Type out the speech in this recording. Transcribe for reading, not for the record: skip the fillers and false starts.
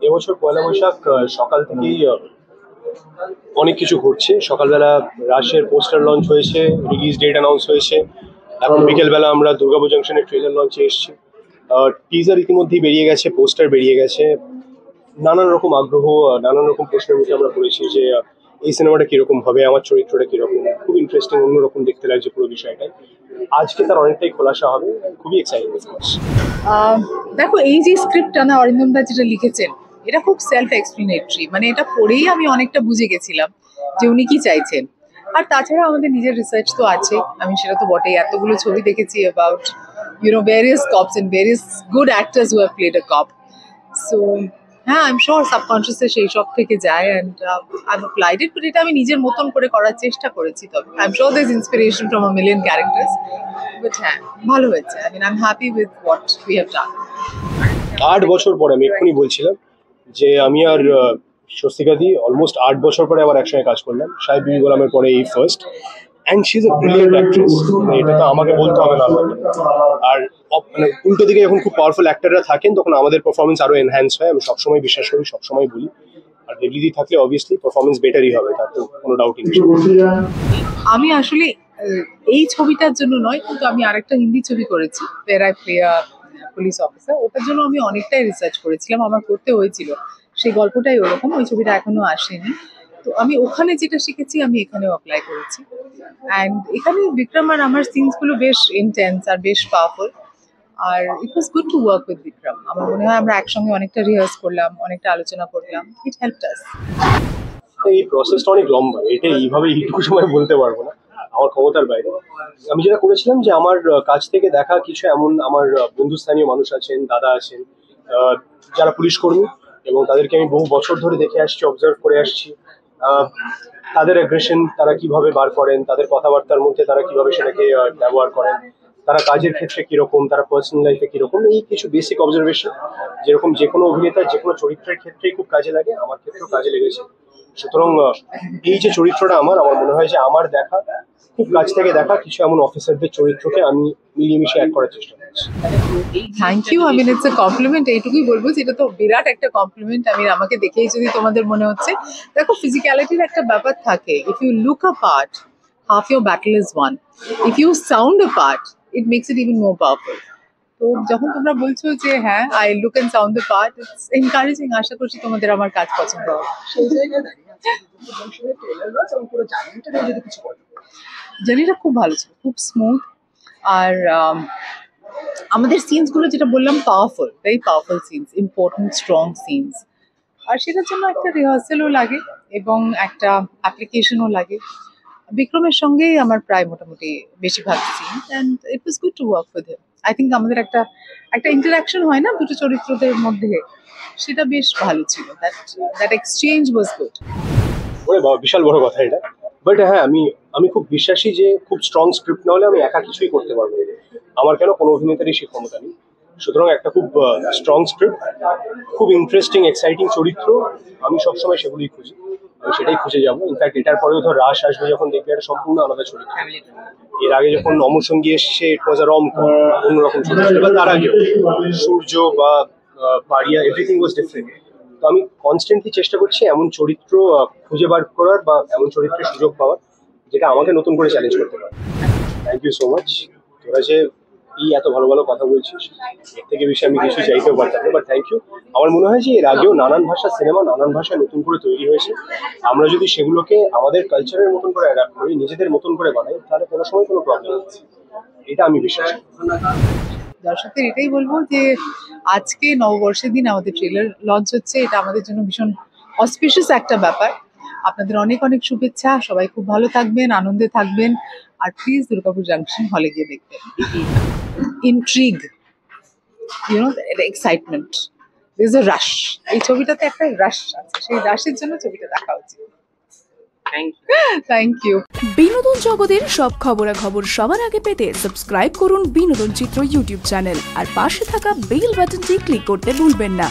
এবছর পয়লা বৈশাখ সকাল থেকেই অনেক কিছু ঘটছে। সকালবেলা রাশের পোস্টার লঞ্চ হয়েছে, রিলিজ ডেট অ্যানাউন্স হয়েছে। এখন বিকেলবেলা আমরা দুর্গাপুর জাংশনের ট্রেলার লঞ্চে এসেছি। টিজার ইতিমধ্যেই বেরিয়ে গেছে, পোস্টার বেরিয়ে গেছে। নানান রকম আগ্রহ, নানান রকম প্রশ্নের মুখে আমরা পড়েছি যে এই সিনেমাটা কিরকম হবে, আমার চরিত্রটা কিরকম। খুব ইন্টারেস্টিং, অন্যরকম দেখতে লাগছে পুরো বিষয়টাই। আজকে তার অনেকটাই খোলাসা হবে, খুবই এক্সাইটিং। দেখো, এই যে স্ক্রিপ্টটা না অরিন্দম দা যেটা লিখেছেন, এটা খুব সেলফ এক্সপ্লেনেটরি। মানে এটা পড়েই আমি অনেকটা বুঝে গেছিলাম যে উনি কি চাইছেন। আর তাছাড়া আমাদের নিজের রিসার্চ তো আছে, আমি সেটা তো বটেই। এতগুলো ছবি দেখেছি about various cops and various good actors who have played a cop. So হ্যাঁ, আই এম শিওর সাবকনশিয়াসে সেই সব থেকে যায় and I have applied it. But এটা আমি নিজের মতন করে করার চেষ্টা করেছি। তবে I am sure there is inspiration from a million characters. But হ্যাঁ, ভালো হয়েছে। I mean I am happy with what we have done. 8 বছর পরে, আমি এক্ষুনি বলছিলাম যে আমি আর স্বস্তিকাদি অলমোস্ট 8 বছর পরে আবার একসঙ্গে কাজ করলাম। সাহেব বিবি গোলামের পরে এই first. And she is a brilliant actress, এটা তো আমাকে বলতে হবে না। আর মানে উল্টো দিকে যখন খুব পাওয়ারফুল অ্যাক্টররা থাকেন তখন আমাদের পারফরমেন্স আরো এনহ্যান্স হয়। আমি সবসময় বিশ্বাস করি, সবসময় বলি। আর দেবলিদি থাকলে অবভিয়াসলি পারফরমেন্স বেটারই হবে, তার তো কোনো ডাউটই নেই। আমি আসলে এই ছবিটার জন্য নয়, কিন্তু আমি আরেকটা হিন্দি ছবি করেছি, where I play a police officer. ওটার জন্য আমি অনেকটাই রিসার্চ করেছিলাম, আমার করতে হয়েছিল। সেই গল্পটাই ওরকম, ওই ছবিটা এখনো আসেনি। তো আমি ওখানে যেটা শিখেছি আমি এখানেও অ্যাপ্লাই করেছি। অ্যান্ড এখানে বিক্রম আর আমার সিনসগুলো বেশ ইন্টেন্স আর বেশ পাওয়ারফুল। আর it was good to work with Vikram. আমার মনে হয় আমরা একসঙ্গে অনেকটা রিহার্স করলাম, অনেকটা আলোচনা করলাম। ইট হেল্পড আস। এই প্রসেসটা অনেক লম্বা, এটা এইভাবে এইটুকু সময় বলতে পারবো না, আমার ক্ষমতার বাইরে। আমি যেটা করেছিলাম যে আমার কাছ থেকে দেখা কিছু এমন আমার বন্ধুস্থানীয় মানুষ আছেন, দাদা আছেন, যারা পুলিশ কর্মী, এবং তাদেরকে আমি বহু বছর ধরে দেখে আসছি, অবজার্ভ করে আসছি। তাদের অ্যাগ্রেশন তারা কিভাবে বার করেন, তাদের কথাবার্তার মধ্যে তারা কিভাবে সেটাকে ব্যবহার করেন, তারা কাজের ক্ষেত্রে কিরকম, তারা পার্সোনাল লাইফে কিরকম, এই কিছু বেসিক অবজারভেশন যেরকম যে কোনো অভিনেতার যে কোনো চরিত্রের ক্ষেত্রেই খুব কাজে লাগে, আমার ক্ষেত্রেও কাজে লেগেছে। সুতরাং এই যে চরিত্রটা আমার মনে হয় যে আমার দেখা, খুব কাছ থেকে দেখা কিছু এমন অফিসারদের চরিত্রকে আমি মিলিয়ে অ্যাড করার চেষ্টা করছি। Thank you. I mean it's a compliment. এইটুকুই বলবো যে এটা তো বিরাট একটা কমপ্লিমেন্ট। আমি আমাকে দেখেই যদি তোমাদের মনে হচ্ছে, দেখো ফিজিক্যালিটির একটা ব্যাপার থাকে। If you look a part, half your battle is won. If you sound a part, it makes it even more powerful. তো যখন তোমরা বলছো যে হ্যাঁ, I look and sound the part, it's encouraging. আশা করছি তোমাদের আমার কাজ পছন্দ হবে। সেই জায়গায় দাঁড়িয়ে জার্নিটা খুব ভালো ছিল, খুব স্মুথ। আর আমাদের সিনসগুলো যেটা বললাম, powerful, very powerful scenes, important strong scenes. আর সেটার জন্য একটা রিহার্সালও লাগে এবং একটা অ্যাপ্লিকেশনও লাগে। বিক্রমের সঙ্গেই আমার প্রায় মোটামুটি বেশিরভাগ scene, and it was good to work with him. I think আমাদের একটা ইন্টারাকশন হয় না দুটো চরিত্রদের মধ্যে, সেটা বেশ ভালো ছিল। That exchange was good. ওরে বাবা, বিশাল বড় কথা এটা। বাট হ্যাঁ, আমি খুব বিশ্বাসী যে খুব স্ট্রং স্ক্রিপ্ট না হলে আমি একা কিছুই করতে পারবো না। আমার কেন, কোনো অভিনেতারই সে ক্ষমতা নেই। সুতরাং একটা খুব স্ট্রং স্ক্রিপ্ট, খুব ইন্টারেস্টিং এক্সাইটিং চরিত্র, আমি সবসময় সেগুলোই খুঁজি, আমি সেটাই খুঁজে যাবো। ইনফ্যাক্ট এটার পরেও ধর রাশ আসবে, যখন দেখবে একটা সম্পূর্ণ আলাদা চরিত্র। এর আগে যখন অমর সঙ্গী এসছে, ইট ওয়াজ আ রম-কম, অন্যরকম চরিত্র। বা তার আগে সূর্য বা পারিয়া, এভরিথিং ওয়াজ ডিফারেন্ট। তো আমি কনস্ট্যান্টলি চেষ্টা করছি এমন চরিত্র খুঁজে বার করার, বা এমন চরিত্রের সুযোগ পাওয়ার যেটা আমাকে নতুন করে চ্যালেঞ্জ করতে পারে। Thank you so much. তোরা যে এই এত ভালো ভালো কথা বলছিস, এর থেকে বেশি আমি কিছু চাইতেও পারতাম না, বাট থ্যাংক ইউ। আমার মনে হয় যে এর আগেও নানান ভাষার সিনেমা নানান ভাষায় নতুন করে তৈরি হয়েছে। আমরা যদি সেগুলোকে আমাদের কালচারের মতন করে অ্যাডাপ্ট করি, নিজেদের মতন করে বানাই, তাহলে কোনো সময় কোনো প্রবলেম হচ্ছে, এটা আমি বিশ্বাস করি। দর্শকদের এটাই বলবো যে আজকে নববর্ষের দিন আমাদের ট্রেলার লঞ্চ হচ্ছে। এটা আমাদের জন্য ভীষণ অসপিশিয়াস একটা ব্যাপার। আপনাদের অনেক অনেক শুভেচ্ছা। সবাই খুব ভালো থাকবেন, আনন্দে থাকবেন, আর প্লিজ দুর্গাপুর জাংশন হলে গিয়ে দেখবেন। Intrigue, excitement, this is a rush. এই ছবিটাতে একটা রাশ আছে, সেই রাশের জন্য ছবিটা দেখা উচিত। Thank you. বিনোদন জগতের সব খবরাখবর সবার আগে পেতে সাবস্ক্রাইব করুন বিনোদন চিত্র ইউটিউব চ্যানেল, আর পাশে থাকা বেল বাটনটি ক্লিক করতে ভুলবেন না।